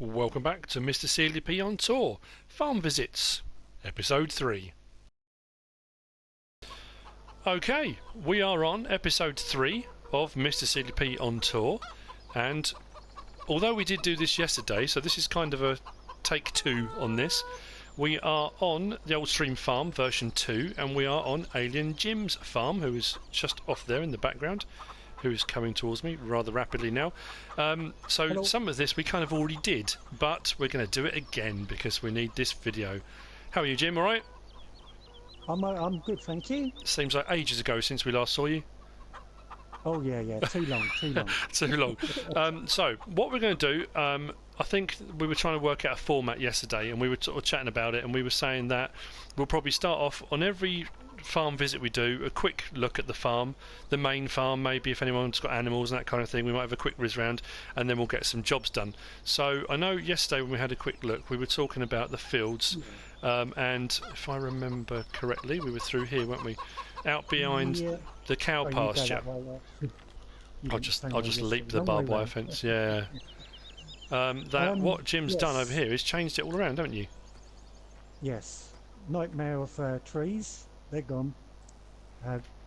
Welcome back to MrSealyp on Tour, Farm Visits, Episode 3. Okay, we are on Episode 3 of MrSealyp on Tour, and although we did do this yesterday, so this is kind of a take 2 on this, we are on the Old Stream Farm version 2, and we are on Alien Jim's farm, who is just off there in the background, who is coming towards me rather rapidly now. So Hello. some of this we kind of already did, but we're going to do it again because we need this video. How are you, Jim? All right? I'm good, thank you. Seems like ages ago since we last saw you. Oh yeah, too long. Too long. So what we're going to do, I think we were trying to work out a format yesterday, and we were sort of chatting about it, and we were saying that we'll probably start off on every farm visit we do, a quick look at the farm, the main farm, maybe if anyone's got animals and that kind of thing, we might have a quick whiz round, and then we'll get some jobs done. So I know yesterday when we had a quick look, we were talking about the fields, and if I remember correctly, we were through here, weren't we? Out behind the cow pasture. I'll just leap the barbed wire fence. Yeah. What Jim's done over here is changed it all around, haven't you? Yes. Nightmare of trees. They're gone.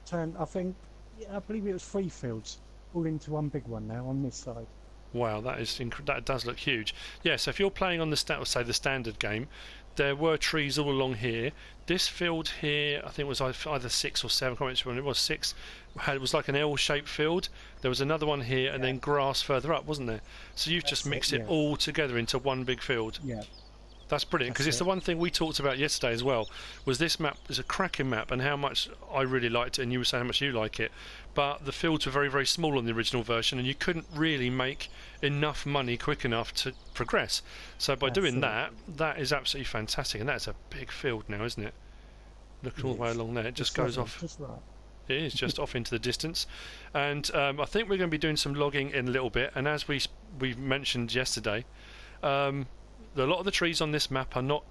Turned. I believe it was 3 fields, all into one big one now on this side. Wow, that does look huge. Yeah, so if you're playing on the standard game, there were trees all along here. This field here, I think was either 6 or 7. I can't remember which one it was. 6. It was like an L-shaped field. There was another one here, and then grass further up, wasn't there? So you've just mixed it all together into one big field. Yeah. That's brilliant, because it's the one thing we talked about yesterday as well, was this map is a cracking map, and how much I really liked it, and you were saying how much you like it, but the fields were very, very small on the original version, and you couldn't really make enough money quick enough to progress. So by doing that, that is absolutely fantastic, and that's a big field now, isn't it? Look all the way along there, it just goes off. It is just off into the distance, and I think we're going to be doing some logging in a little bit, and as we mentioned yesterday, a lot of the trees on this map are not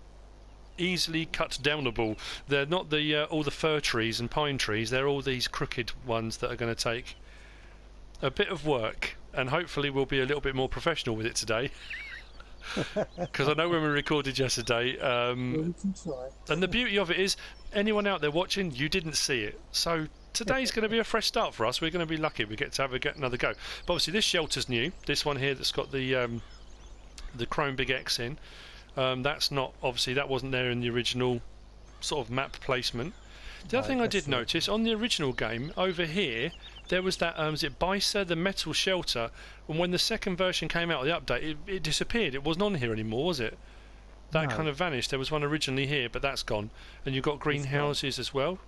easily cut downable. They're not all the fir trees and pine trees. They're all these crooked ones that are going to take a bit of work, and hopefully we'll be a little bit more professional with it today. Because I know when we recorded yesterday, and the beauty of it is, anyone out there watching, you didn't see it. So today's going to be a fresh start for us. We're going to be lucky we get to get another go. But obviously this shelter's new. This one here that's got the Chrome Big X in, that's not, obviously that wasn't there in the original sort of map placement. The other thing I did notice on the original game over here, there was that is it Bisa, the metal shelter, and when the second version came out of the update, it disappeared. It wasn't on here anymore, was it? That kind of vanished. There was one originally here, but that's gone. And you've got greenhouses as well.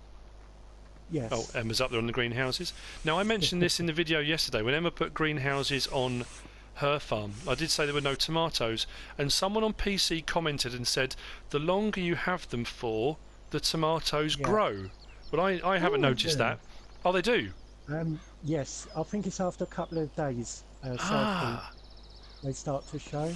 Yes. Oh, Emma's up there on the greenhouses. Now I mentioned this in the video yesterday when Emma put greenhouses on her farm. I did say there were no tomatoes, and someone on PC commented and said the longer you have them for, the tomatoes grow. But I haven't noticed that. Oh, they do? Yes, I think it's after a couple of days they start to show.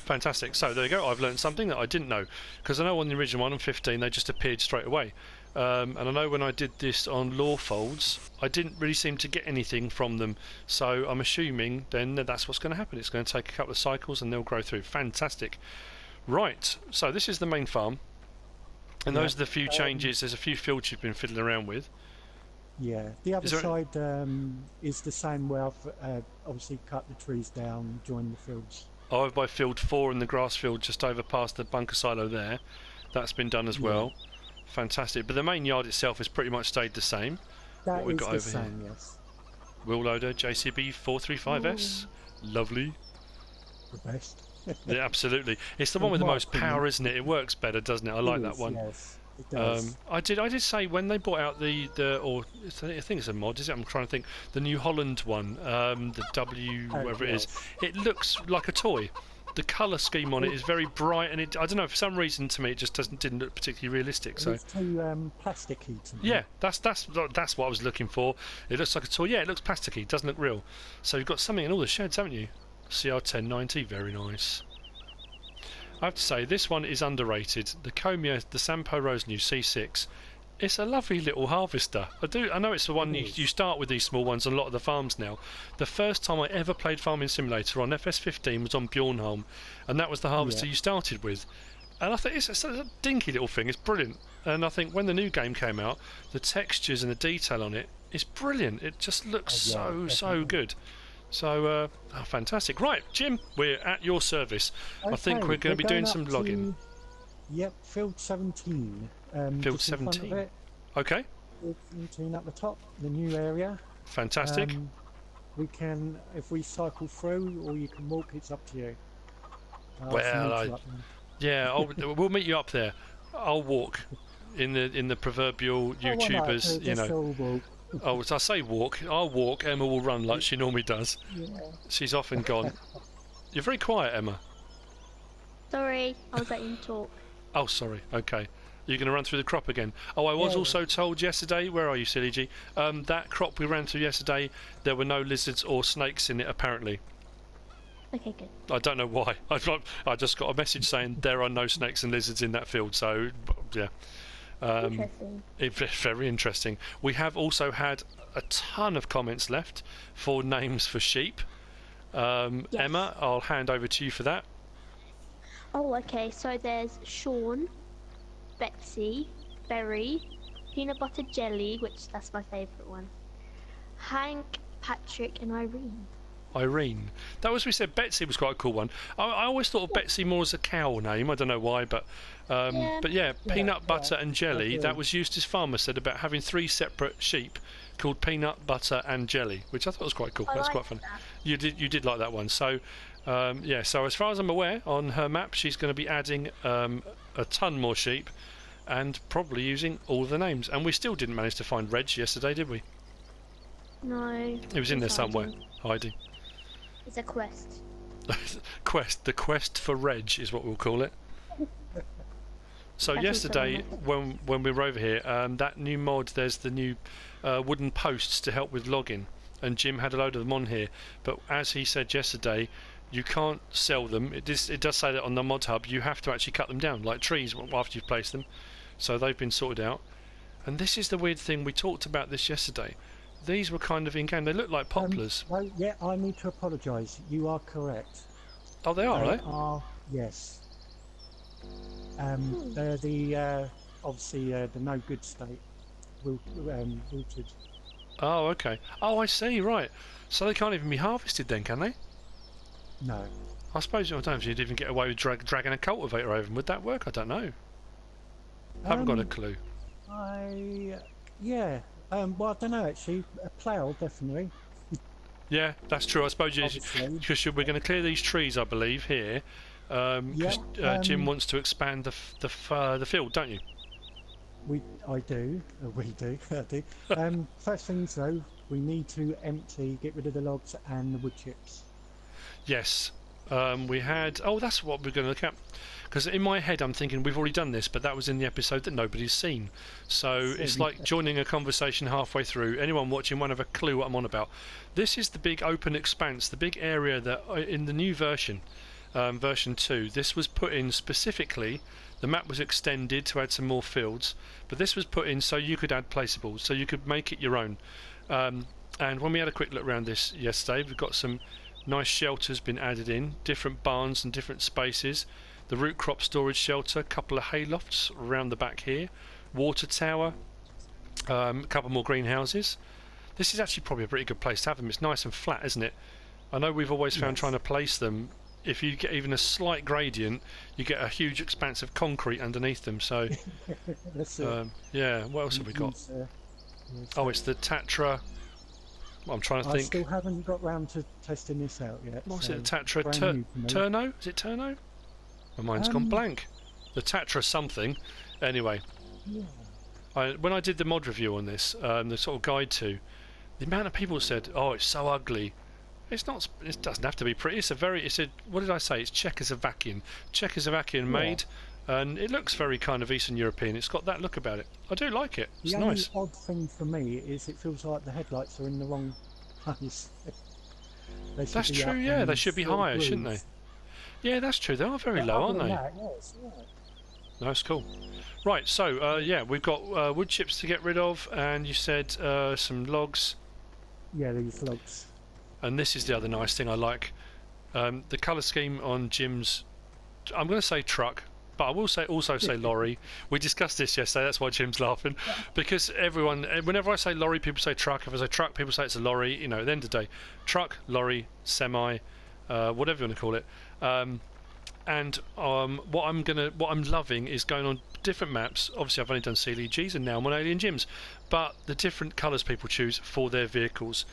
Fantastic. So there you go, I've learned something that I didn't know, because I know on the original one on 15 they just appeared straight away. And I know when I did this on law folds, I didn't really seem to get anything from them, so I'm assuming then that's what's going to happen. It's going to take a couple of cycles and they'll grow through. Fantastic. Right, so this is the main farm, and those are the few changes. There's a few fields you've been fiddling around with. Yeah, the other side is the same where I've obviously cut the trees down, joined the fields. Over by field 4 in the grass field just over past the bunker silo there, that's been done as well. Fantastic, but the main yard itself has pretty much stayed the same. That is the same, yes. Wheel loader JCB 435S, lovely. The best. Yeah, absolutely. It's the one with the most power, isn't it? It works better, doesn't it? I like that one. Yes, it does. I did say when they brought out or I think it's a mod, is it? I'm trying to think. The New Holland one, the whatever it is. It looks like a toy. The colour scheme on it is very bright, and I don't know, for some reason to me it just didn't look particularly realistic. So it's too plasticky to me. Yeah, that's what I was looking for. It looks like a toy. Yeah, it looks plasticky. It doesn't look real. So you've got something in all the sheds, haven't you? CR1090, very nice. I have to say this one is underrated. The Comia, the Sampo Rose New C6, It's a lovely little harvester. I know it's the one you start with these small ones on a lot of the farms now. The first time I ever played Farming Simulator on FS15 was on Bjornholm, and that was the harvester you started with. And I think it's a dinky little thing. It's brilliant. And I think when the new game came out, the textures and the detail on it is brilliant. It just looks so good. So, fantastic. Right, Jim, we're at your service. Okay, I think we're going to be doing some logging. Yep, field 17. Field 17. Okay. Field 17 at the top, the new area. Fantastic. We can, if we cycle through, or you can walk, it's up to you. We'll meet you up there. I'll walk in the proverbial YouTubers, you know. Oh, as I say walk, I'll walk. Emma will run like she normally does. Yeah. She's off and gone. You're very quiet, Emma. Sorry, I was letting you talk. Oh, sorry. Okay. You're going to run through the crop again. Oh, I was also told yesterday, where are you, SealyEG? That crop we ran through yesterday, there were no lizards or snakes in it, apparently. Okay, good. I don't know why. I just got a message saying there are no snakes and lizards in that field, so, yeah. Interesting. Very interesting. We have also had a ton of comments left for names for sheep. Yes. Emma, I'll hand over to you for that. Oh, okay. So there's Sean, Betsy, Berry, Peanut Butter Jelly, which that's my favourite one, Hank, Patrick, and Irene. Irene. That was, we said Betsy was quite a cool one. I always thought of Betsy more as a cow name. I don't know why, but Peanut Butter and Jelly. That was Eustace Farmer said about having 3 separate sheep called Peanut Butter and Jelly, which I thought was quite cool. That's quite fun. You did like that one. So so as far as I'm aware, on her map she's going to be adding a ton more sheep and probably using all the names. And we still didn't manage to find Reg yesterday, did we? No. It was in there somewhere, hiding. It's a quest. The quest for Reg is what we'll call it. So yesterday, when we were over here, that new mod, there's the new wooden posts to help with logging, and Jim had a load of them on here. But as he said yesterday, you can't sell them. It does say that on the mod hub. You have to actually cut them down, like trees, after you've placed them. So they've been sorted out. And this is the weird thing. We talked about this yesterday. These were kind of in-game. They look like poplars. Yeah, I need to apologise. You are correct. Oh, they are, right? Yes. They're the obviously the no good state, wilted. Oh, okay. Oh, I see. Right. So they can't even be harvested then, can they? No. I suppose sometimes you'd even get away with dragging a cultivator over them. Would that work? I don't know. I haven't got a clue. Well, I don't know actually. A plough, definitely. Yeah, that's true. I suppose because we're going to clear these trees, I believe, here. Because Jim wants to expand the field, don't you? I do. I do. First things though, we need to get rid of the logs and the wood chips. Yes. We had. Oh, that's what we're going to look at. Because in my head I'm thinking we've already done this, but that was in the episode that nobody's seen. So it's like joining a conversation halfway through. Anyone watching won't have a clue what I'm on about. This is the big open expanse, the big area that in the new version, version 2, this was put in specifically. The map was extended to add some more fields, but this was put in so you could add placeables, so you could make it your own. And when we had a quick look around this yesterday, we've got some nice shelters been added in, different barns and different spaces. The root crop storage shelter, a couple of hay lofts around the back here, water tower, a couple more greenhouses. This is actually probably a pretty good place to have them. It's nice and flat, isn't it? I know we've always found trying to place them, if you get even a slight gradient, you get a huge expanse of concrete underneath them. So, yeah. What else have we got? Oh, it's the Tatra. Well, I'm trying to think. I still haven't got round to testing this out yet. What's it? Tatra Turno? Is it Turno? My mind's gone blank. The Tatra something. Anyway, when I did the mod review on this, the sort of guide to, the amount of people said, "Oh, it's so ugly." It's not. It doesn't have to be pretty. What did I say? It's Czechoslovakian made, and it looks very kind of Eastern European. It's got that look about it. I do like it. It's nice. The only odd thing for me is it feels like the headlights are in the wrong place. That's true. Yeah, they should be higher, shouldn't they? Yeah, that's true. They are very low, aren't they? That's cool. Right, so yeah, we've got wood chips to get rid of, and you said some logs. Yeah, these logs. And this is the other nice thing I like. The colour scheme on Jim's, I'm going to say truck, but I will also say lorry. We discussed this yesterday, that's why Jim's laughing. Because everyone, whenever I say lorry, people say truck. If I say truck, people say it's a lorry. You know, at the end of the day, truck, lorry, semi, whatever you want to call it. What I'm loving is going on different maps. Obviously, I've only done SealyEGs and now I'm on Alien Gyms, but the different colours people choose for their vehicles,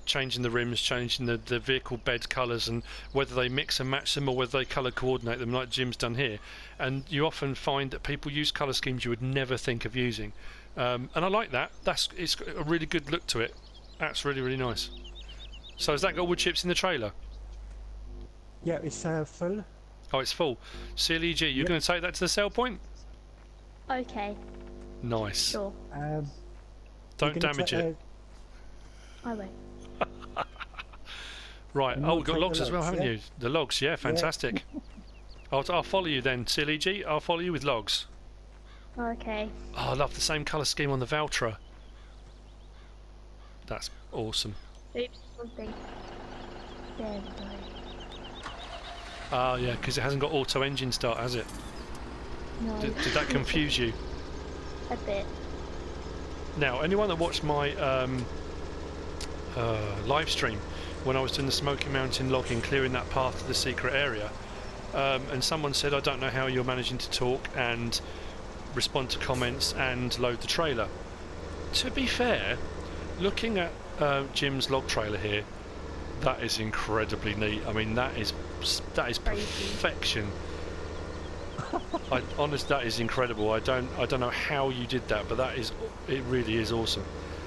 changing the rims, changing the vehicle bed colours, and whether they mix and match them or whether they colour coordinate them, like Jim's done here. And you often find that people use colour schemes you would never think of using, and I like that. It's got a really good look to it. That's really, really nice. So has that got wood chips in the trailer? Yeah, it's full. Oh, it's full. SealyEG, you're going to take that to the sell point? Okay, Nice. sure. Don't damage it. I won't. Right. And Oh, you'll we've got take logs the as well, logs, haven't yeah? you? The logs, yeah, fantastic. I'll follow you then, SealyEG. I'll follow you with logs. Okay. Oh, I love the same colour scheme on the Valtra. That's awesome. Oops, one thing. There we go. Ah, yeah, because it hasn't got auto engine start, has it? No. Did that confuse you? A bit. Now, anyone that watched my live stream when I was doing the Smoky Mountain logging, clearing that path to the secret area, and someone said, I don't know how you're managing to talk and respond to comments and load the trailer. To be fair, looking at Jim's log trailer here, that is incredibly neat. I mean, that is perfection. Honestly, that is incredible. I don't know how you did that, but it really is awesome.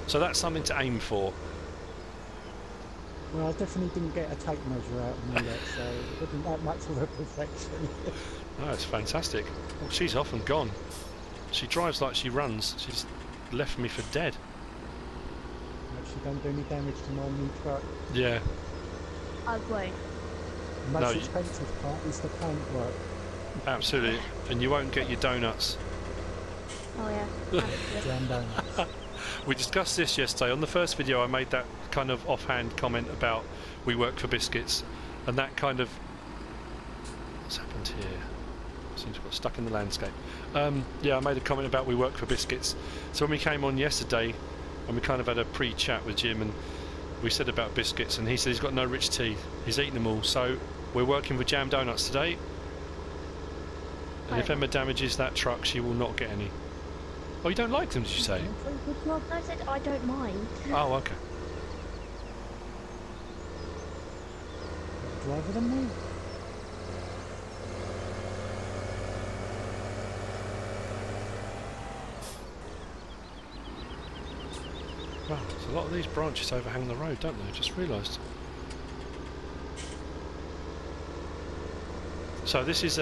So that's something to aim for. Well, I definitely didn't get a tape measure out and all that, so it wasn't that much of a perfection. Oh, it's fantastic. Oh, she's off and gone. She drives like she runs. She's left me for dead. Actually, don't do any damage to my new truck. Yeah. I won't. The No, most you- expensive part is the paint work. Absolutely. And you won't get your donuts. Oh yeah. Jam down. We discussed this yesterday. On the first video I made that kind of offhand comment about we work for biscuits, and that kind of... What's happened here? Seems to got stuck in the landscape. Yeah, I made a comment about we work for biscuits. So when we came on yesterday and we kind of had a pre-chat with Jim, and we said about biscuits, and he said he's got no rich teeth. He's eaten them all. So we're working with jam donuts today. And if Emma damages that truck, she will not get any. Oh, you don't like them, did you say? No, I said I don't mind. Oh, okay. Driver than me. Wow, there's a lot of these branches overhang the road, don't they? I just realised. So this is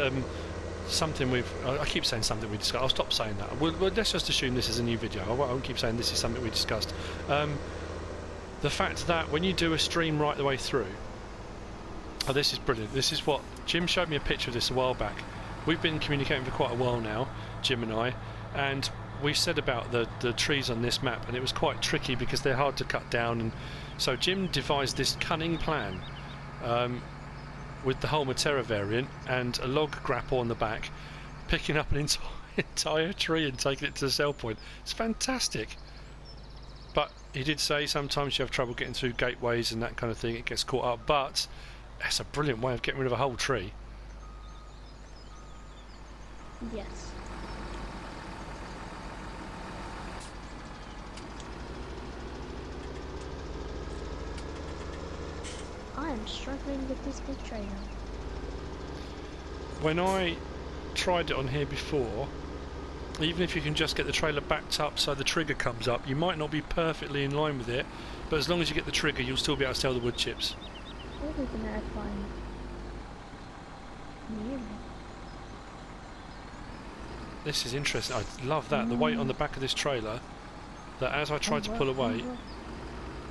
something I keep saying something we discussed. I'll stop saying that. Well, let's just assume this is a new video. I won't keep saying this is something we discussed. The fact that when you do a stream right the way through... Oh, this is brilliant. This is what... Jim showed me a picture of this a while back. We've been communicating for quite a while now, Jim and I, and we said about the trees on this map, and it was quite tricky because they're hard to cut down, and so Jim devised this cunning plan with the Holma Terra variant and a log grapple on the back, picking up an entire tree and taking it to the sell point. It's fantastic. But he did say sometimes you have trouble getting through gateways and that kind of thing, it gets caught up, but that's a brilliant way of getting rid of a whole tree. Yes. I am struggling with this big trailer. When I tried it on here before, even if you can just get the trailer backed up so the trigger comes up, you might not be perfectly in line with it, but as long as you get the trigger, you'll still be able to sell the wood chips. What is an airplane? Nearly. This is interesting. I love that. The weight on the back of this trailer, that as I tried to pull away,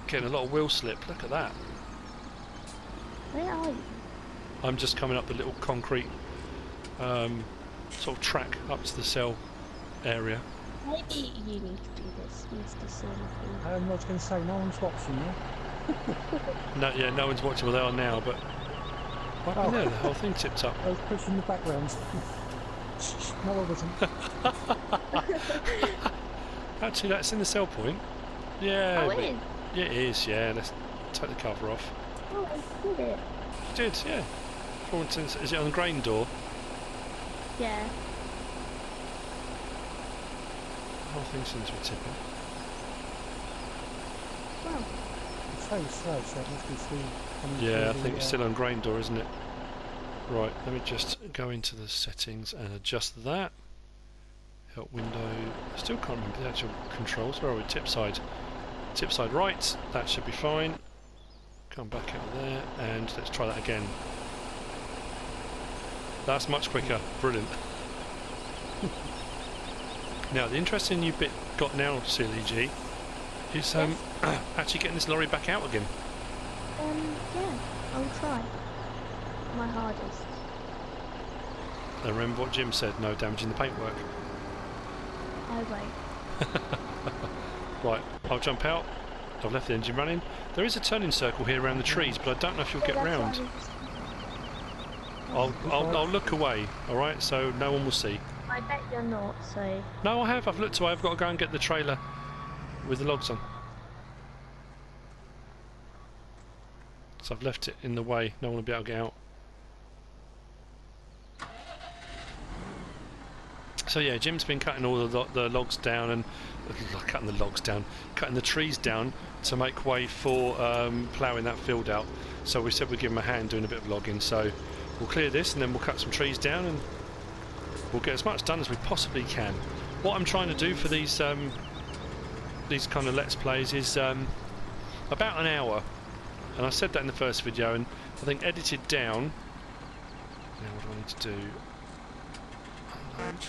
getting a lot of wheel slip. Look at that. Where are you? I'm just coming up the little concrete sort of track up to the cell area. Maybe you need to do this, Mr. Sealyp. I was going to say, no one's watching you. No, yeah, no one's watching. Well, they are now, but what happened there? The whole thing tipped up. I was pushing the background. No, I wasn't. Actually, that's in the cell point. Yeah. Oh, it is? Yeah, it is. Yeah, let's take the cover off. Oh, I did it. You did, yeah. For instance, is it on the grain door? Yeah. The whole thing seems to be tipping. Well, It's very slow, so it must be still coming Yeah, I through think the, it's still on grain door, isn't it? Right, let me just go into the settings and adjust that. Help window. I still can't remember the actual controls. Where are we? Tip side. Tip side right. That should be fine. Come back out of there and let's try that again. That's much quicker. Brilliant. Now, the interesting new bit got now, SealyEG, is actually getting this lorry back out again. yeah, I'll try. My hardest. And remember what Jim said, no damaging the paintwork. Oh, wait. Right, I'll jump out. I've left the engine running. There is a turning circle here around the trees, but I don't know if you'll get round. I'll look away, alright, so no one will see. I bet you're not, so... No, I have. I've looked away. I've got to go and get the trailer with the logs on. So I've left it in the way. No one will be able to get out. So yeah, Jim's been cutting all the logs down and cutting the trees down to make way for ploughing that field out. So we said we'd give him a hand doing a bit of logging. So we'll clear this and then we'll cut some trees down and we'll get as much done as we possibly can. What I'm trying to do for these kind of Let's Plays is about an hour. And I said that in the first video, and I think edited down. Now what do I need to do? Unload.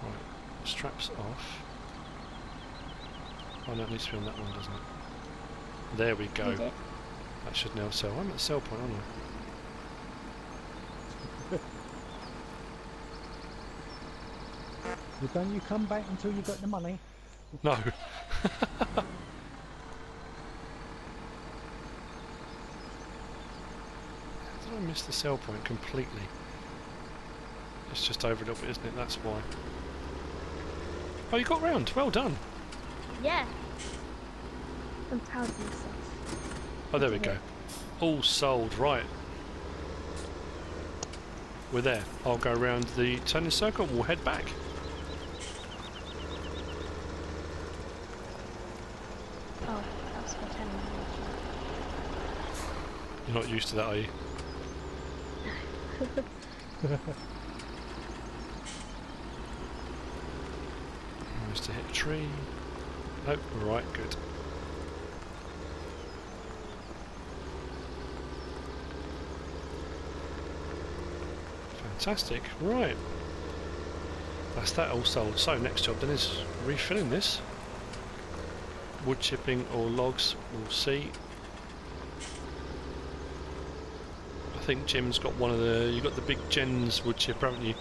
Right, straps off. Oh no, it needs to be on that one, doesn't it? There we go. That should now sell. I'm at the sell point, aren't I? Well, don't you come back until you got the money. No. Did I miss the sell point completely? It's just over a little bit, isn't it? That's why. Oh, you got round. Well done. Yeah. I'm proud of myself. Oh, there we go. All sold. Right. We're there. I'll go around the turning circle and we'll head back. Oh, that's for 10 minutes. You're not used to that, are you? Managed to hit a tree. Nope, right, good. Fantastic, right. That's that all sold. So next job then is refilling this. Wood chipping or logs, we'll see. I think Jim's got one of the... You've got the big Jen's wood chipper, haven't you?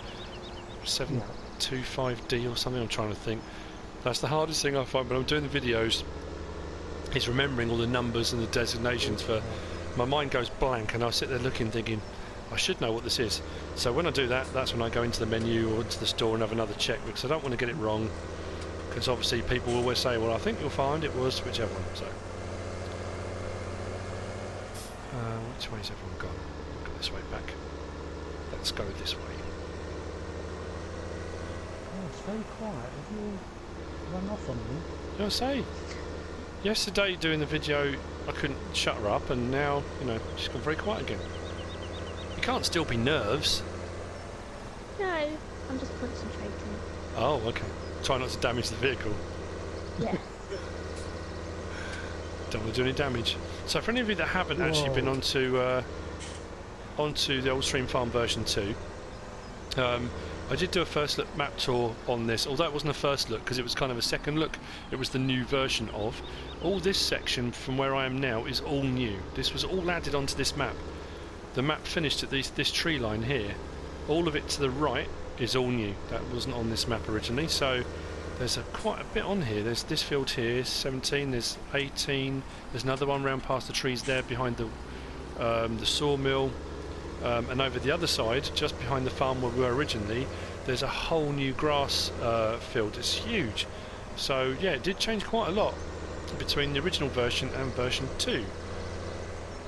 725D or something, I'm trying to think. That's the hardest thing I find when I'm doing the videos, is remembering all the numbers and the designations for... My mind goes blank and I sit there looking thinking, I should know what this is. So when I do that, that's when I go into the menu or into the store and have another check, because I don't want to get it wrong. Because obviously people always say, well, I think you'll find it was whichever one. So, which way's everyone gone? Go this way back. Let's go this way. Oh, it's very quiet. Have you run off on me? I say, yesterday doing the video, I couldn't shut her up, and now, you know, she's gone very quiet again. You can't still be nerves. No, I'm just concentrating. Oh, okay. Try not to damage the vehicle. Yeah. Don't want to do any damage. So for any of you that haven't actually been onto the Old Stream Farm version 2, I I did do a first look map tour on this, although it wasn't a first look because it was kind of a second look. It was the new version of. All this section from where I am now is all new. This was all added onto this map. The map finished at this tree line here. All of it to the right is all new. That wasn't on this map originally, so there's quite a bit on here. There's this field here, 17, there's 18, there's another one round past the trees there behind the sawmill. And over the other side, just behind the farm where we were originally, there's a whole new grass field. It's huge. So yeah, it did change quite a lot between the original version and version 2.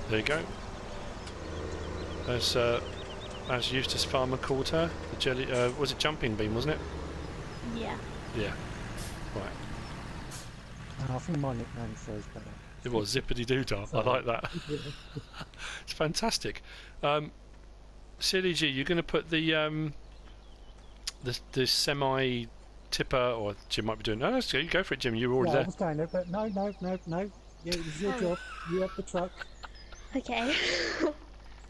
There you go. As Eustace Farmer called her, the jelly. Was it jumping beam, wasn't it? Yeah. Yeah. Right. I think my nickname for is better. It was Zippity Doodah. I like that. It's fantastic. SealyEG, you're going to put the semi tipper, or Jim might be doing. No, that's good. You go for it, Jim. You were already Yeah, I there. was going there, but no. Yeah, it was your job. You have the truck. Okay.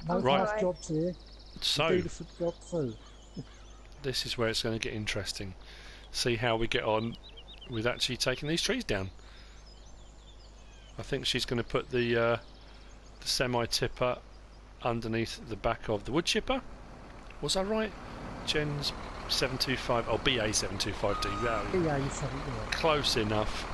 No Right. fast jobs here. So Do the job through. this is where it's going to get interesting. See how we get on with actually taking these trees down. I think she's going to put the semi tipper underneath the back of the wood chipper. Was I right? Jen's 725. Oh, BA 725D. Yeah, you said it, yeah. Close enough.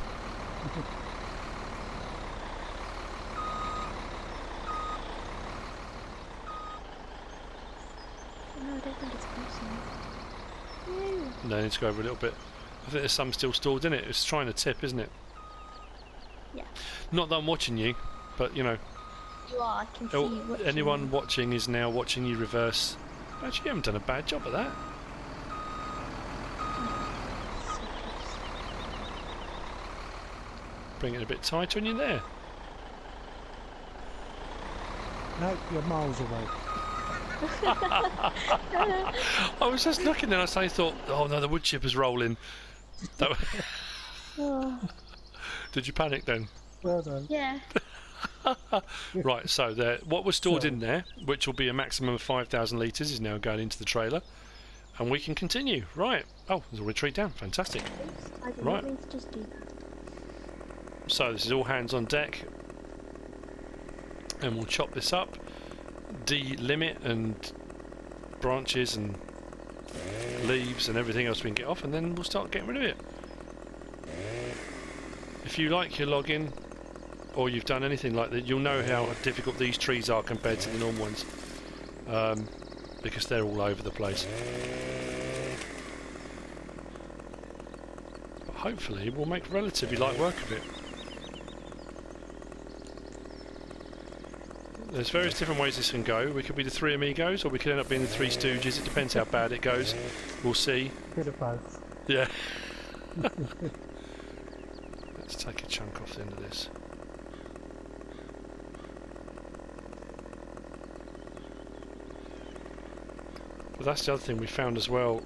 No, I don't think it's close enough. No, I need to go over a little bit. I think there's some still stored in it. It's trying to tip, isn't it? Yeah. Not that I'm watching you, but you know, You are. I can see you watching. anyone watching is now watching you reverse. Actually, you haven't done a bad job at that. So close. Bring it a bit tighter and you're there. No, you're miles away. I was just looking and I suddenly thought, oh no, the wood chipper's rolling. That Oh, Did you panic then? Well done. yeah. Right, so there, what was stored in there, which will be a maximum of 5,000 litres, is now going into the trailer. And we can continue. Right. Oh, there's a retreat down. Fantastic. Oops, I didn't Right. mean to just do that. So this is all hands on deck. And we'll chop this up, delimit and branches and leaves and everything else we can get off, and then we'll start getting rid of it. If you like your login, or you've done anything like that, you'll know how difficult these trees are compared to the normal ones, because they're all over the place. But hopefully we'll make relatively light work of it. There's various different ways this can go. We could be the Three Amigos, or we could end up being the Three Stooges. It depends how bad it goes. We'll see. Bit of both. Yeah. Let's take a chunk off the end of this. But that's the other thing we found as well,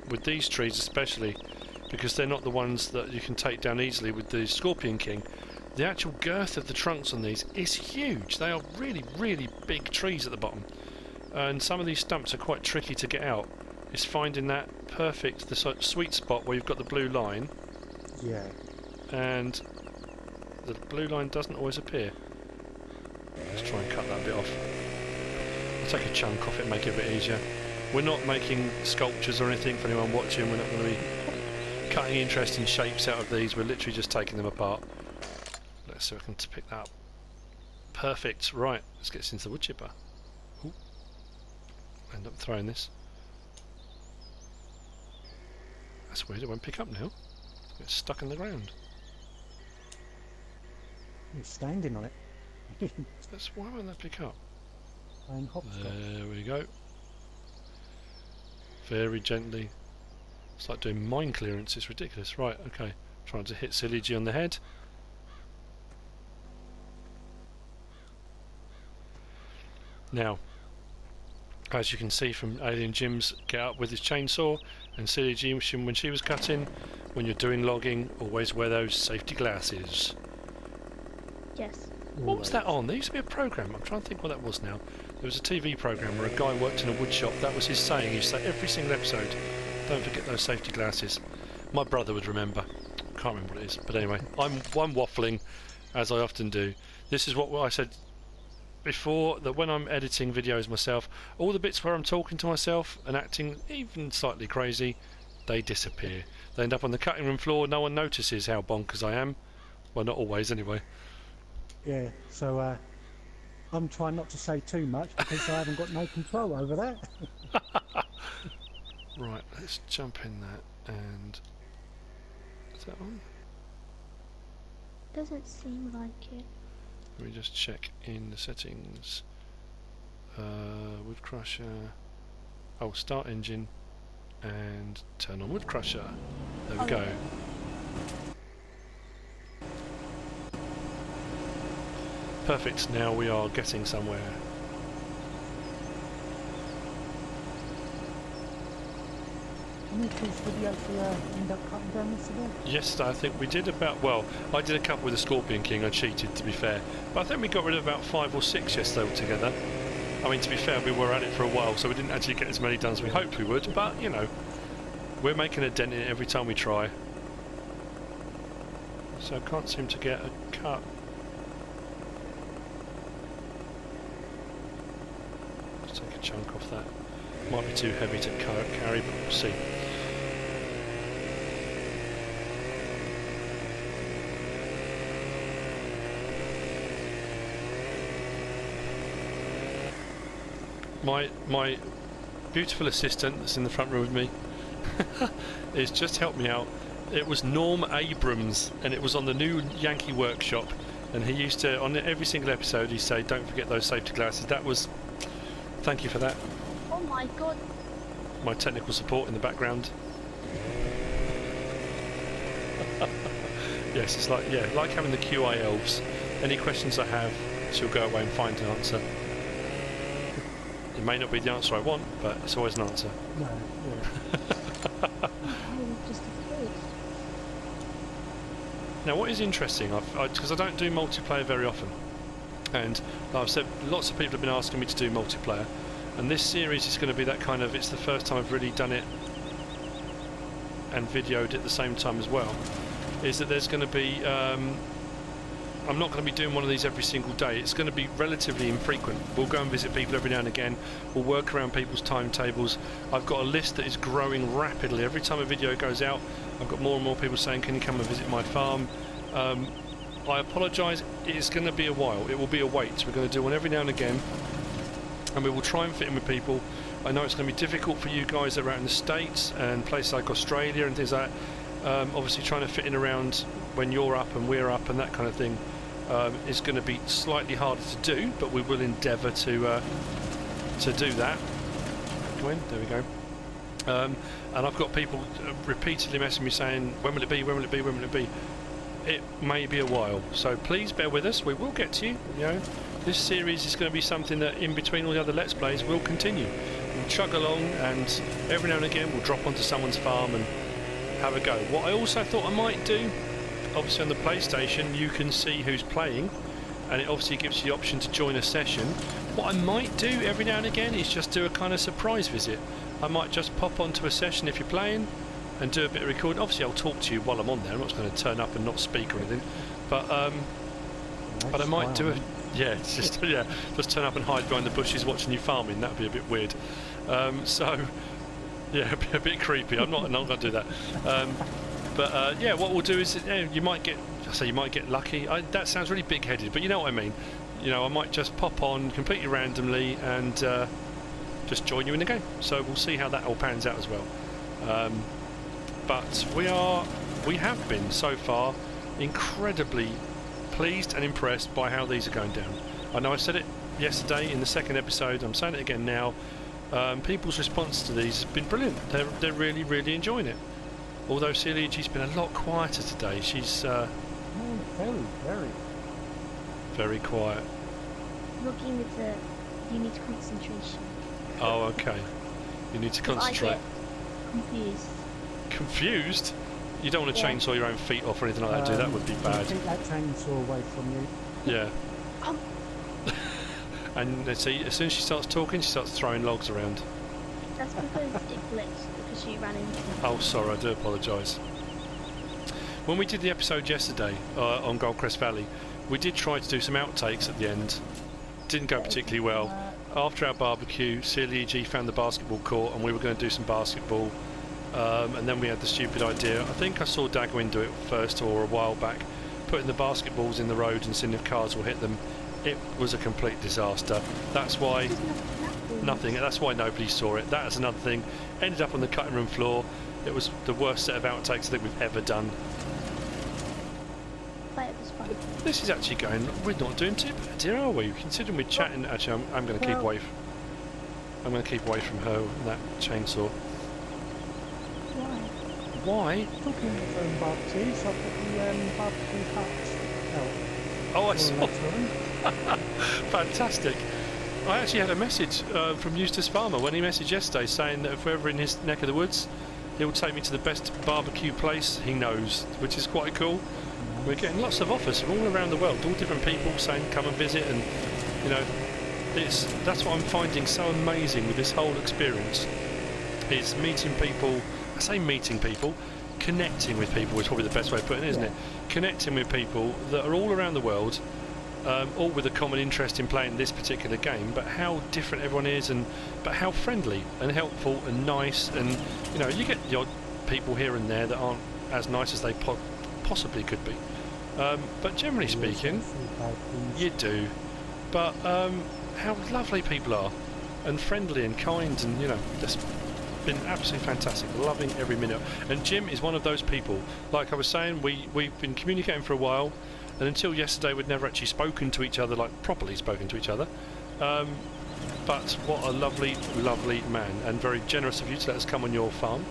with these trees especially, because they're not the ones that you can take down easily with the Scorpion King. The actual girth of the trunks on these is huge. They are really, really big trees at the bottom. And some of these stumps are quite tricky to get out. It's finding that perfect, the sweet spot where you've got the blue line, Yeah. and the blue line doesn't always appear. Let's try and cut that bit off. I'll take a chunk off it, make it a bit easier. We're not making sculptures or anything for anyone watching. We're not going to be cutting interesting shapes out of these. We're literally just taking them apart. Let's see if I can pick that up. Perfect. Right, let's get this into the wood chipper. Ooh. End up throwing this. That's weird, it won't pick up now. It's stuck in the ground. You're standing on it. That's why won't that pick up? Playing hopscotch. There we go. Very gently. It's like doing mine clearance, it's ridiculous. Right, okay. Trying to hit SealyEG on the head. Now, as you can see from Alien Jim's get up with his chainsaw, and SealyEG when she was cutting, when you're doing logging, always wear those safety glasses. Yes. What was that on? There used to be a program. I'm trying to think what that was now. There was a TV programme where a guy worked in a wood shop. That was his saying. He used to say every single episode, don't forget those safety glasses. My brother would remember. Can't remember what it is. But anyway, I'm waffling, as I often do. This is what I said before, that when I'm editing videos myself, all the bits where I'm talking to myself and acting even slightly crazy, they disappear. They end up on the cutting room floor. No one notices how bonkers I am. Well, not always, anyway. Yeah, so I'm trying not to say too much because I haven't got no control over that. Right, let's jump in that, and is that on? Doesn't seem like it. Let me just check in the settings. Wood crusher. Oh, start engine and turn on wood crusher. There we go. Perfect, now we are getting somewhere. How many tools did you actually end up cutting down yesterday? Yesterday I think we did about, well, I did a couple with the Scorpion King, I cheated to be fair. But I think we got rid of about 5 or 6 yesterday altogether. I mean, to be fair, we were at it for a while, so we didn't actually get as many done as we hoped we would, but, you know, we're making a dent in it every time we try. So I can't seem to get a cut. Let's take a chunk off that. Might be too heavy to carry, but we'll see. My beautiful assistant that's in the front room with me has just helped me out. It was Norm Abrams, and it was on the new Yankee Workshop, and he used to, on every single episode, he'd say, don't forget those safety glasses. That was, thank you for that. Oh my god. My technical support in the background. Yes, it's like, yeah, like having the QI elves. Any questions I have, she'll go away and find an answer. It may not be the answer I want, but it's always an answer. No, yeah. Just a kid. Now, what is interesting, because I don't do multiplayer very often, and like I've said, lots of people have been asking me to do multiplayer, and this series is going to be that kind of, it's the first time I've really done it and videoed at the same time as well, is that there's going to be, I'm not going to be doing one of these every single day. It's going to be relatively infrequent. We'll go and visit people every now and again. We'll work around people's timetables. I've got a list that is growing rapidly. Every time a video goes out, I've got more and more people saying, can you come and visit my farm? I apologise, it's going to be a while. It will be a wait. We're going to do one every now and again, and we will try and fit in with people. I know it's going to be difficult for you guys that are out in the States and places like Australia and things like that. Obviously trying to fit in around when you're up and we're up and that kind of thing is going to be slightly harder to do, but we will endeavour to do that. Go in, there we go. And I've got people repeatedly messaging me saying, when will it be, when will it be, when will it be? It may be a while, so please bear with us. We will get to you. You know, this series is going to be something that in between all the other Let's Plays will continue. We'll chug along, and every now and again we'll drop onto someone's farm and have a go. What I also thought I might do, obviously on the PlayStation you can see who's playing, and it obviously gives you the option to join a session. What I might do every now and again is just do a kind of surprise visit. I might just pop onto a session if you're playing and do a bit of recording. Obviously I'll talk to you while I'm on there. I'm not just going to turn up and not speak or anything, but I might do a, yeah, it's just yeah, just turn up and hide behind the bushes watching you farming. That'd be a bit weird. So yeah, it'd be a bit creepy. I'm not going to do that. But yeah, what we'll do is, you might get, I say you might get lucky. That sounds really big-headed, but you know what I mean. You know, I might just pop on completely randomly and just join you in the game. So we'll see how that all pans out as well. But we have been so far incredibly pleased and impressed by how these are going down. I know I said it yesterday in the second episode. I'm saying it again now. People's response to these has been brilliant. They're really, really enjoying it. Although SealyEG's been a lot quieter today. She's very quiet. Your game is you need concentration. Oh, okay. You need to concentrate. I get confused. Confused? You don't want to chainsaw your own feet off or anything like that, do you? That would be bad. Keep that chainsaw away from you. Yeah. And see, as soon as she starts talking, she starts throwing logs around. That's because it glitched because you ran into it. Oh, sorry, I do apologise. When we did the episode yesterday on Goldcrest Valley, we did try to do some outtakes at the end. Didn't go particularly well. After our barbecue, SealyEG found the basketball court and we were going to do some basketball. And then we had the stupid idea. I think I saw Dagwin do it first or a while back, putting the basketballs in the road and seeing if cars will hit them. It was a complete disaster. That's why nothing. That's why nobody saw it. That is another thing. Ended up on the cutting room floor. It was the worst set of outtakes I think we've ever done. But it was fun. This is actually going. We're not doing too bad here, are we? Considering we're chatting. Actually, I'm going to keep away. I'm going to keep away from her and that chainsaw. Why? Talking of barbecues, I've got the barbecue hut out. Oh, I saw. Later on. Fantastic. I actually had a message from Eustace Farmer when he messaged yesterday saying that if we're ever in his neck of the woods, he will take me to the best barbecue place he knows, which is quite cool. Nice. We're getting lots of offers from all around the world, all different people saying come and visit, and you know, that's what I'm finding so amazing with this whole experience. Is meeting people. I say meeting people, connecting with people is probably the best way of putting it, isn't it? Connecting with people that are all around the world, all with a common interest in playing this particular game, but how different everyone is, but how friendly and helpful and nice, and you know, you get the odd people here and there that aren't as nice as they possibly could be, but generally speaking, you do. But how lovely people are, and friendly and kind, and you know, just been absolutely fantastic, loving every minute. And Jim is one of those people. Like I was saying, we've been communicating for a while, and until yesterday we'd never actually spoken to each other, like properly spoken to each other. But what a lovely, lovely man, and very generous of you to let us come on your farm.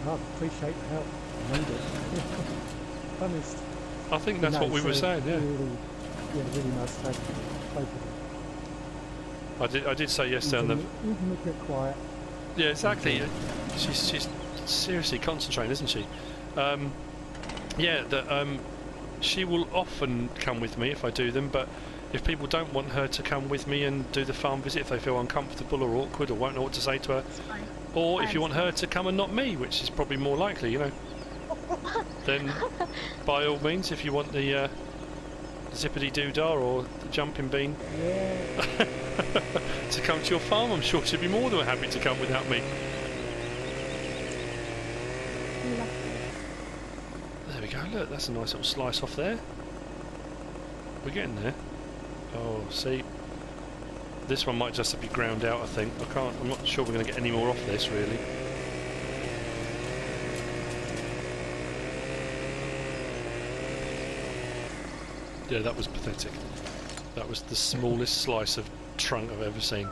I appreciate the help. I need it. Honest. I think that's what we were saying, yeah. Really nice to have both of them. I did say yesterday on the... Even a bit quiet. Yeah, exactly. She's seriously concentrating, isn't she? Yeah, that she will often come with me if I do them, but if people don't want her to come with me and do the farm visit, if they feel uncomfortable or awkward or won't know what to say to her, or if you want her to come and not me, which is probably more likely, you know, then by all means, if you want the zippity doodah or the jumping bean to come to your farm, I'm sure she'd be more than happy to come without me. There we go, look, that's a nice little slice off there. We're getting there. Oh, see, this one might just be ground out, I think. I'm not sure we're going to get any more off this, really. Yeah, that was pathetic. That was the smallest slice of trunk I've ever seen.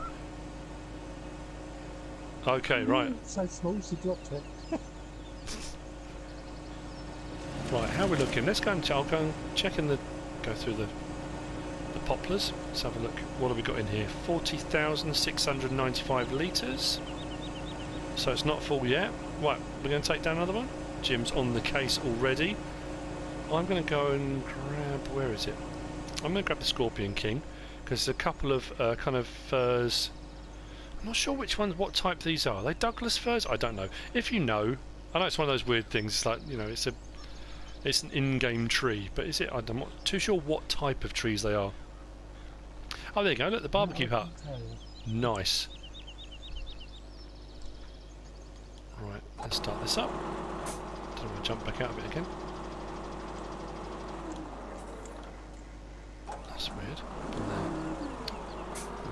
Okay, right. So small, she dropped it. Right, how are we looking? Let's go and I'll go and check in go through the poplars. Let's have a look. What have we got in here? 40,695 litres. So it's not full yet. Right, we're going to take down another one. Jim's on the case already. I'm going to go and grab... Where is it? I'm going to grab the Scorpion King, because there's a couple of kind of furs. I'm not sure which ones, what type these are. Are they Douglas firs? I don't know. If you know, I know it's one of those weird things. It's like, you know, it's an in-game tree, but is it? I'm not too sure what type of trees they are. Oh, there you go. Look, the barbecue hut. Nice. Right, let's start this up. Don't want to jump back out of it again. That's weird. And then,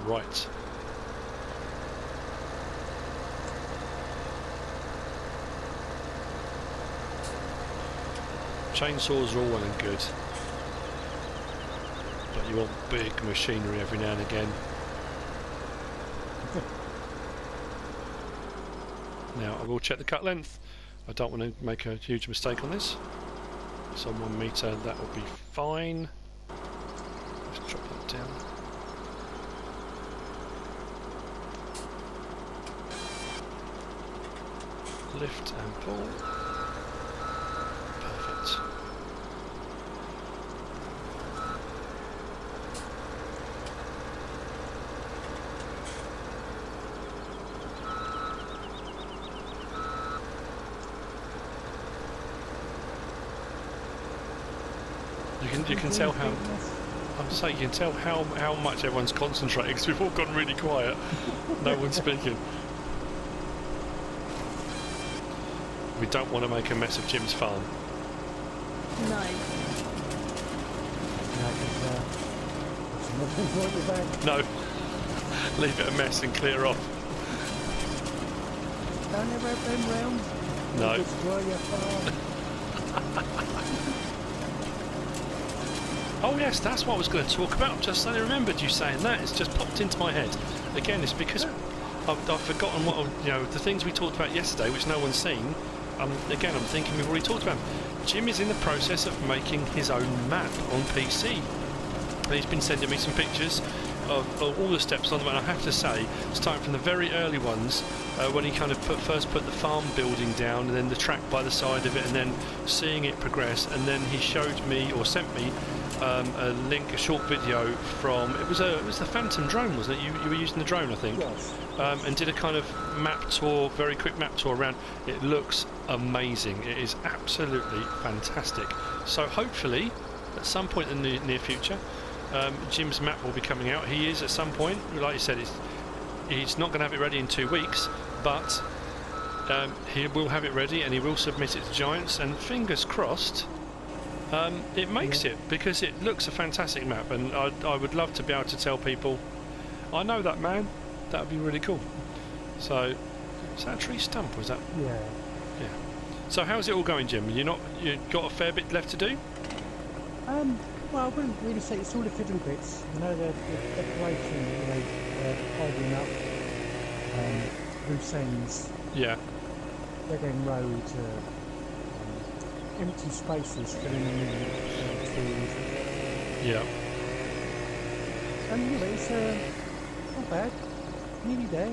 right. Chainsaws are all well and good, but you want big machinery every now and again. Now I will check the cut length. I don't want to make a huge mistake on this. So 1 metre, that will be fine. Let's drop that down. Lift and pull. Perfect. You can tell how. I'm saying you can tell how much everyone's concentrating because we've all gone really quiet. No one's speaking. We don't want to make a mess of Jim's farm. No. No. Leave it a mess and clear off. Don't ever have them round. No. Destroy your farm. Oh yes, that's what I was going to talk about. Just suddenly remembered you saying that. It's just popped into my head. Again, it's because I've forgotten what the things we talked about yesterday, which no one's seen. Again, I'm thinking we've already talked about them. Jim is in the process of making his own map on PC. And he's been sending me some pictures of all the steps on them, and I have to say, starting from the very early ones, when he kind of first put the farm building down, and then the track by the side of it, and then seeing it progress, and then he showed me or sent me a short video from it was the Phantom drone, wasn't it? You were using the drone, I think. Yes. And did a kind of map tour, very quick map tour around. It looks amazing. It is absolutely fantastic. So hopefully, at some point in the near future, Jim's map will be coming out. He is at some point, like you said, he's not going to have it ready in 2 weeks, but he will have it ready and he will submit it to Giants. And fingers crossed, it makes it, because it looks a fantastic map. And I would love to be able to tell people, I know that man. That would be really cool. So, is that a tree stump? Or is that? Yeah. Yeah. So how's it all going, Jim? You got a fair bit left to do? Well, I wouldn't really say it's all the fiddly bits. You know, the decoration, tidying up, loose ends, Yeah. dead end roads, empty spaces filling them in trees. Yeah. And it's not bad. Nearly there.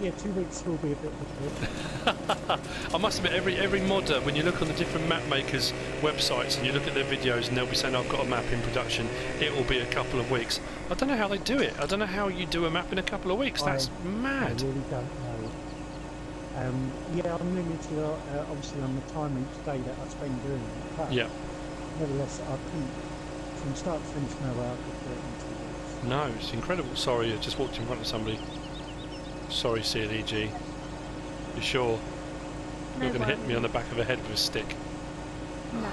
Yeah, 2 weeks will be a bit difficult. I must admit, every modder, when you look on the different map makers' websites and you look at their videos and they'll be saying, I've got a map in production, it will be a couple of weeks. I don't know how they do it. I don't know how you do a map in a couple of weeks. That's mad. I really don't know. Yeah, I'm limited obviously on the time each day that I spend doing it. But Yeah. nevertheless, I couldn't, from start to finish, no way I could do it in 2 weeks. No, it's incredible. Sorry, I just walked in front of somebody. Sorry, SealyEG. You sure? No You're going to hit worries. me on the back of the head with a stick. No.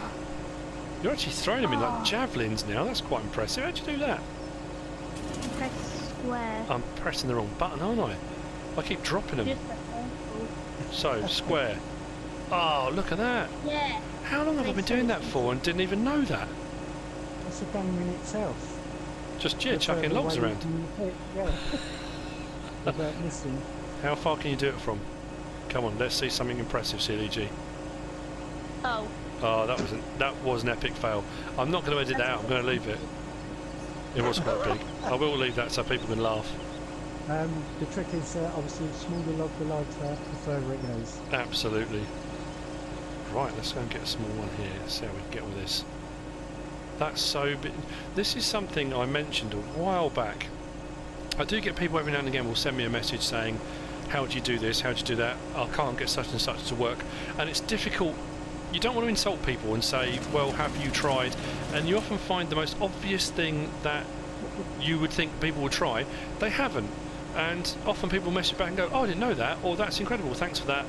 You're actually throwing them in like Oh. javelins now. That's quite impressive. How'd you do that? Press square. I'm pressing the wrong button, aren't I? I keep dropping them. Just a circle. So, square. Oh, look at that. Yeah. How long have I been doing that for and didn't even know that? That's a game in itself. Just The chucking further logs away around. you hit, yeah. Without missing. How far can you do it from? Come on, let's see something impressive, SealyEG. Oh. Oh, that was an epic fail. I'm not going to edit that out. I'm going to leave it. It was quite big. I will leave that so people can laugh. The trick is obviously the smaller log the lighter, the further it goes. Absolutely. Right, let's go and get a small one here. See how we can get with this. That's so big. This is something I mentioned a while back. I do get people every now and again will send me a message saying, how do you do this, how do you do that, I can't get such and such to work. And it's difficult. You don't want to insult people and say, well, have you tried? And you often find the most obvious thing that you would think people would try, they haven't. And often people message back and go, oh, I didn't know that, or that's incredible, thanks for that.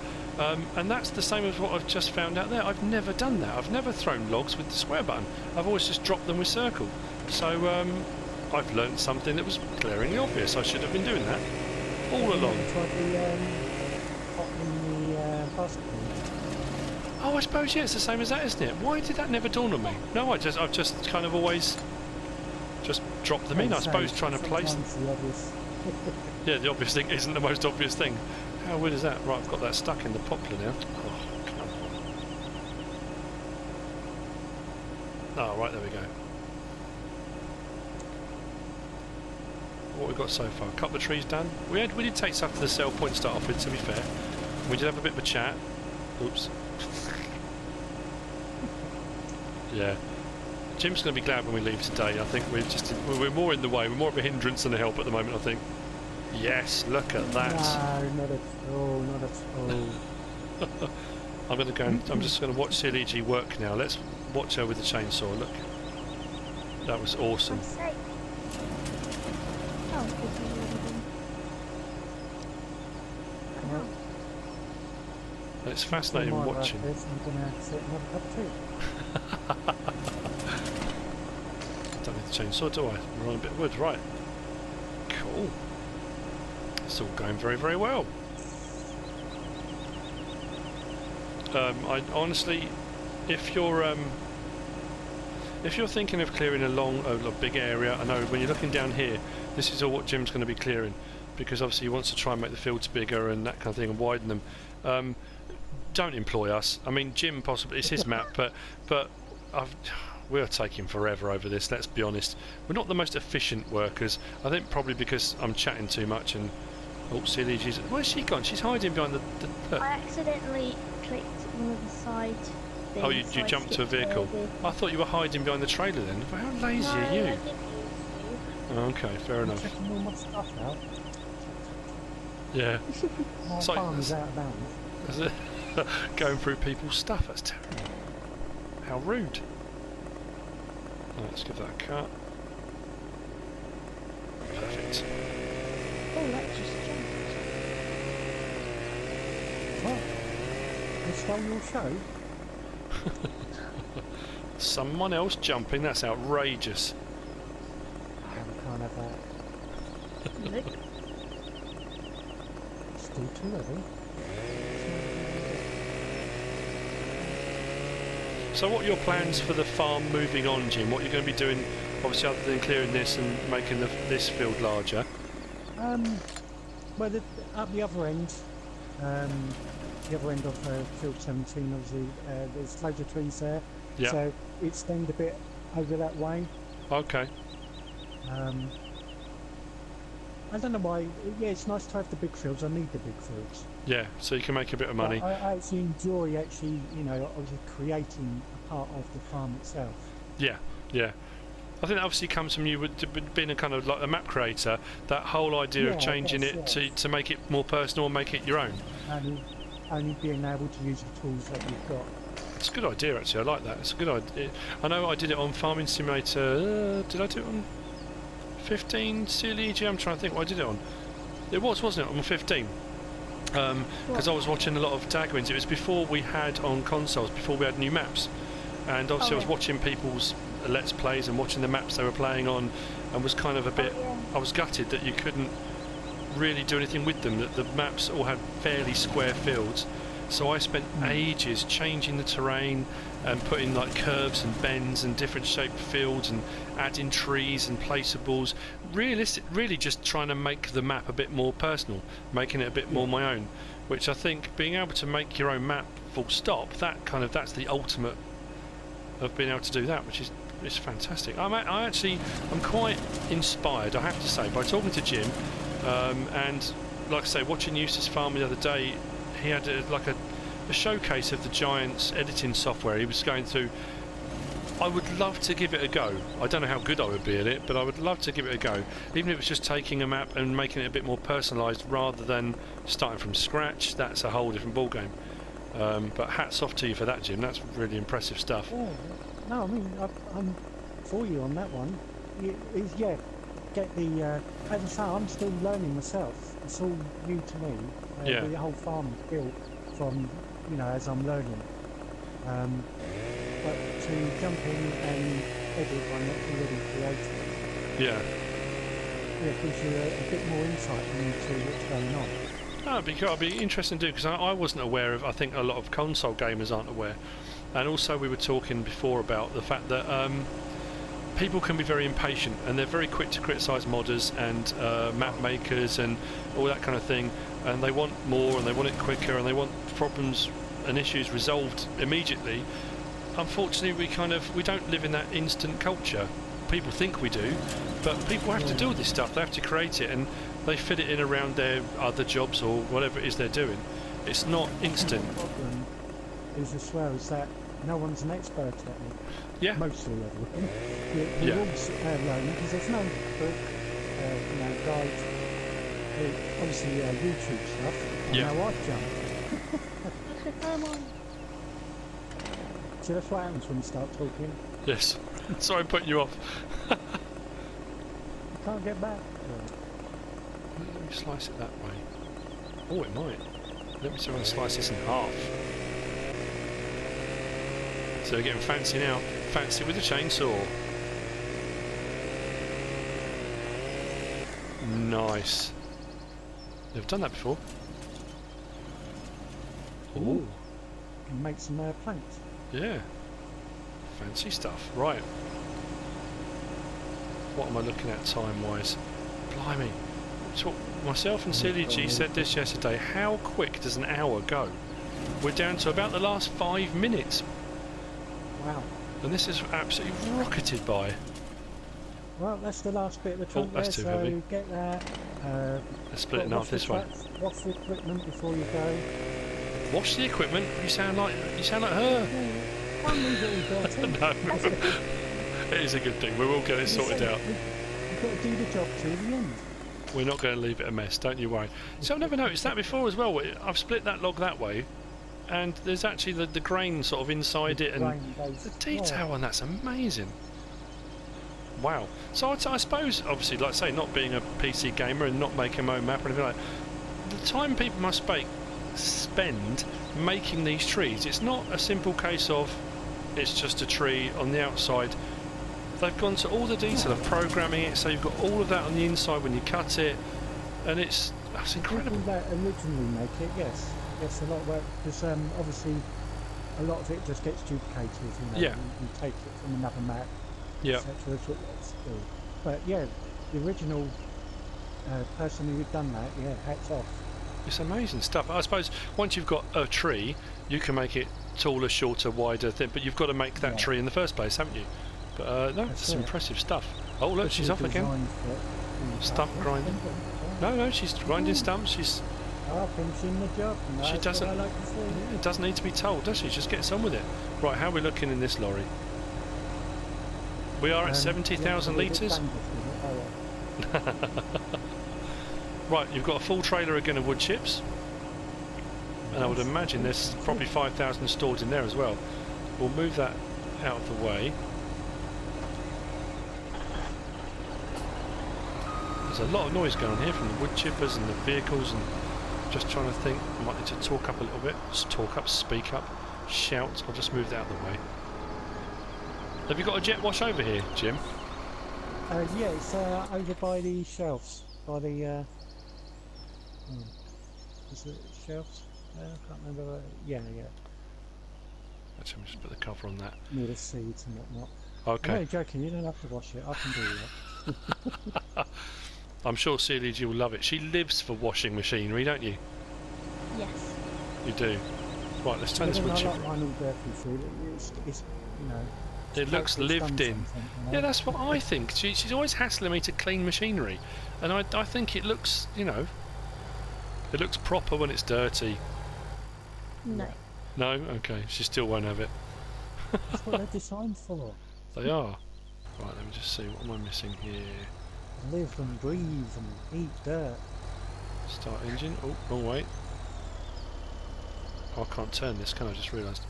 And that's the same as what I've just found out there. I've never done that. I've never thrown logs with the square button. I've always just dropped them with circle. So I've learnt something that was glaringly obvious. I should have been doing that all along. Tried the hot in the basketball. Oh, I suppose, yeah, it's the same as that, isn't it? Why did that never dawn on me? No, I've just kind of always just dropped them in. I suppose trying to place them. The obvious. Yeah, the obvious thing isn't the most obvious thing. How weird is that? Right, I've got that stuck in the poplar now. Oh, come on. Oh, right, there we go. What we've got so far? A couple of trees done. We did take stuff to the sell point to start off with, to be fair. We did have a bit of a chat. Oops. Yeah. Jim's going to be glad when we leave today. I think we're more in the way. We're more of a hindrance than a help at the moment, I think. Yes, look at that. No, not at all, not at all. I'm going to go and I'm just going to watch SealyEG work now. Let's watch her with the chainsaw. Look. That was awesome. I'm safe. Oh, this is really Well, It's fascinating my watching. This, I'm going to sit another cup of tea. I don't need to change sword, do I? We're on a bit of wood, right. Cool. It's all going very, very well. I honestly, if you're thinking of clearing a big area, I know when you're looking down here, this is all what Jim's going to be clearing, because obviously he wants to try and make the fields bigger and that kind of thing and widen them. Don't employ us. I mean, Jim possibly, it's his map, but we're taking forever over this. Let's be honest. We're not the most efficient workers. I think probably because I'm chatting too much and SealyEG's. Where's she gone? She's hiding behind the I accidentally clicked one of the side things. Oh, you so I jumped to a skipped vehicle. the I thought you were hiding behind the trailer then. How lazy No, are I you? didn't use Oh, okay, fair I'm enough. checking all my stuff out. Yeah. My It's like farm is this. out of bounds. Is it? Going through people's stuff, that's terrible. How rude. Right, let's give that a cut. Perfect. Oh, that just jumped. What? They stole your show? Someone else jumping, that's outrageous. I can't have that. Look. It's still too early. So what are your plans for the farm moving on, Jim? What are you going to be doing, obviously other than clearing this and making this field larger? Well, up the other end of field 17, obviously, there's loads of trees there. Yeah. So extend a bit over that way. Okay. I don't know why. Yeah, it's nice to have the big fields. I need the big fields. Yeah, so you can make a bit of money. I actually enjoy obviously creating a part of the farm itself. Yeah, yeah. I think that obviously comes from you being a kind of like a map creator, that whole idea of changing it to make it more personal and make it your own. Only being able to use the tools that you've got. It's a good idea actually, I like that. It's a good idea. I know I did it on Farming Simulator, did I do it on 15 SealyEG? I'm trying to think what I did it on. It was, wasn't it, on 15? Because I was watching a lot of tag wins. It was before we had on consoles, before we had new maps. And obviously I was watching people's Let's Plays and watching the maps they were playing on, and was kind of a bit, I was gutted that you couldn't really do anything with them, that the maps all had fairly square fields. So I spent ages changing the terrain and putting like curves and bends and different shaped fields and adding trees and placeables. Really just trying to make the map a bit more personal, making it a bit more my own. Which I think being able to make your own map full stop, that's the ultimate of being able to do that, which is fantastic. I'm quite inspired, I have to say, by talking to Jim, and like I say, watching Eustace Farm the other day. He had a showcase of the Giants editing software he was going through. I would love to give it a go. I don't know how good I would be at it, but I would love to give it a go. Even if it's just taking a map and making it a bit more personalised rather than starting from scratch. That's a whole different ballgame. But hats off to you for that, Jim. That's really impressive stuff. Yeah. No, I mean, I'm for you on that one. Get the... as I say, I'm still learning myself. It's all new to me. The whole farm is built from, as I'm learning. But to jump in and edit one that's already created, gives you a bit more insight into what's going on. It'd be interesting to do, because I wasn't aware of, I think a lot of console gamers aren't aware. And also we were talking before about the fact that people can be very impatient and they're very quick to criticise modders and map makers and all that kind of thing, and they want more and they want it quicker and they want problems and issues resolved immediately. Unfortunately, we don't live in that instant culture. People think we do, but people have to do this stuff. They have to create it and they fit it in around their other jobs or whatever it is they're doing. It's not instant. The problem is as well is that no one's an expert at it. Yeah. Mostly everything. We're all learning because there's no book, guide. Obviously, YouTube stuff. Yeah. Now I've jumped. See, that's what happens when you start talking. Yes. Sorry I'm putting you off. You can't get back. Let me slice it that way. Oh, it might. Let me see if I can slice this in half. So we're getting fancy now. Fancy with a chainsaw. Nice. Never done that before. Ooh. Can make some planks. Yeah. Fancy stuff. Right. What am I looking at time-wise? Blimey. So myself and SealyEG said this yesterday. How quick does an hour go? We're down to about the last 5 minutes. Wow. And this is absolutely rocketed by. Well, that's the last bit of the trunk that's there, too so heavy. get that. Let's split it in half this way. Wash the equipment before you go. Wash the equipment? You sound like her. Don't leave it all dirty. No. It is a good thing. We will get it sorted out. You've got to do the job to the end. We're not going to leave it a mess, don't you worry. So I've never noticed that before as well. I've split that log that way, and there's actually the grain sort of inside it, and the detail on that's amazing. Wow. So I suppose, obviously, like I say, not being a PC gamer and not making my own map or anything like that, the time people must spend making these trees, it's not a simple case of it's just a tree on the outside. They've gone to all the detail of programming it, so you've got all of that on the inside when you cut it, and that's incredible. People that originally make it, yes, a lot of work, because obviously a lot of it just gets duplicated, you know, Yeah. you take it from another map, Yeah. etc. That's what that's do. But yeah, the original person who'd done that, yeah, hats off. It's amazing stuff. I suppose once you've got a tree, you can make it taller, shorter, wider, thin, but you've got to make that tree in the first place, haven't you? But no, that's impressive stuff. Oh look, she's off again. Stump grinding. No, she's grinding stumps. She's. Finishing the job. She doesn't. It doesn't need to be told, does she? Just gets on with it. Right, how are we looking in this lorry? We are at 70,000 litres. Right, you've got a full trailer again of wood chips, and I would imagine there's probably 5,000 stored in there as well. We'll move that out of the way. There's a lot of noise going on here from the wood chippers and the vehicles, and just trying to think. I might need to talk up a little bit. Just talk up, speak up, shout. I'll just move that out of the way. Have you got a jet wash over here, Jim? Yeah, it's over by the shelves. By the is it shelves? I can't remember. Yeah. Actually, let me just put the cover on that. Near the seeds and whatnot. Okay. I'm only joking. You don't have to wash it. I can do that. I'm sure SealyEG will love it. She lives for washing machinery, don't you? Yes. You do. Right, let's turn this wood chip. I like mine all dirty food. It's you know. It looks lived in. You know? Yeah, that's what I think. She's always hassling me to clean machinery, and I think it looks, you know, it looks proper when it's dirty. No. No? Okay, she still won't have it. That's what they're designed for. They are. Right, let me just see, what am I missing here? Live and breathe and eat dirt. Start engine. Oh, wrong way. Oh, I can't turn this, can I? Just realised.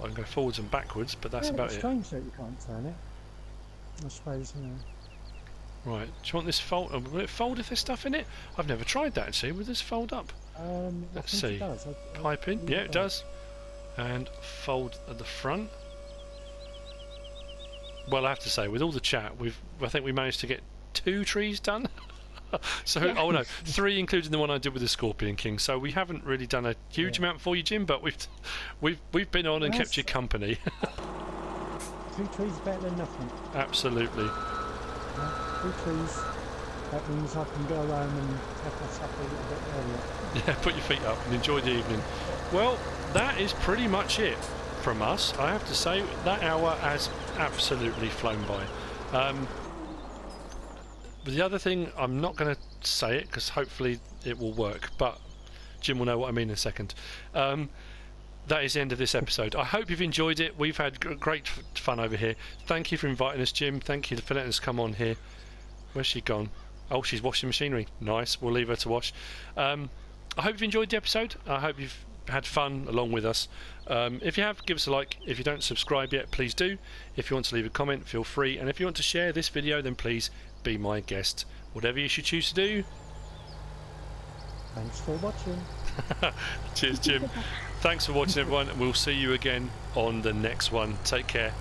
I can go forwards and backwards, but that's about it's it. strange that you can't turn it. I suppose, you know. Right, do you want this fold? Will it fold if there's stuff in it? I've never tried that actually. Will this fold up? Let's see. It does. Pipe in. Yeah, it does. And fold at the front. Well, I have to say, with all the chat, I think we managed to get 2 trees done. So, yeah. Oh no, 3 including the one I did with the Scorpion King. So we haven't really done a huge amount for you, Jim, but we've been on and kept you company. 3 trees better than nothing. Absolutely. 3 trees. That means I can go home and have my supper a little bit earlier. Yeah, put your feet up and enjoy the evening. Well, that is pretty much it from us. I have to say that hour has absolutely flown by. But the other thing, I'm not going to say it because hopefully it will work, but Jim will know what I mean in a second. That is the end of this episode. I hope you've enjoyed it. We've had great fun over here. Thank you for inviting us, Jim. Thank you for letting us come on here. Where's she gone? Oh, she's washing machinery. Nice. We'll leave her to wash. I hope you've enjoyed the episode. I hope you've had fun along with us. If you have, give us a like. If you don't subscribe yet, please do. If you want to leave a comment, feel free. And if you want to share this video, then please be my guest. Whatever you should choose to do. Thanks for watching. Cheers, Jim. Thanks for watching, everyone. We'll see you again on the next one. Take care.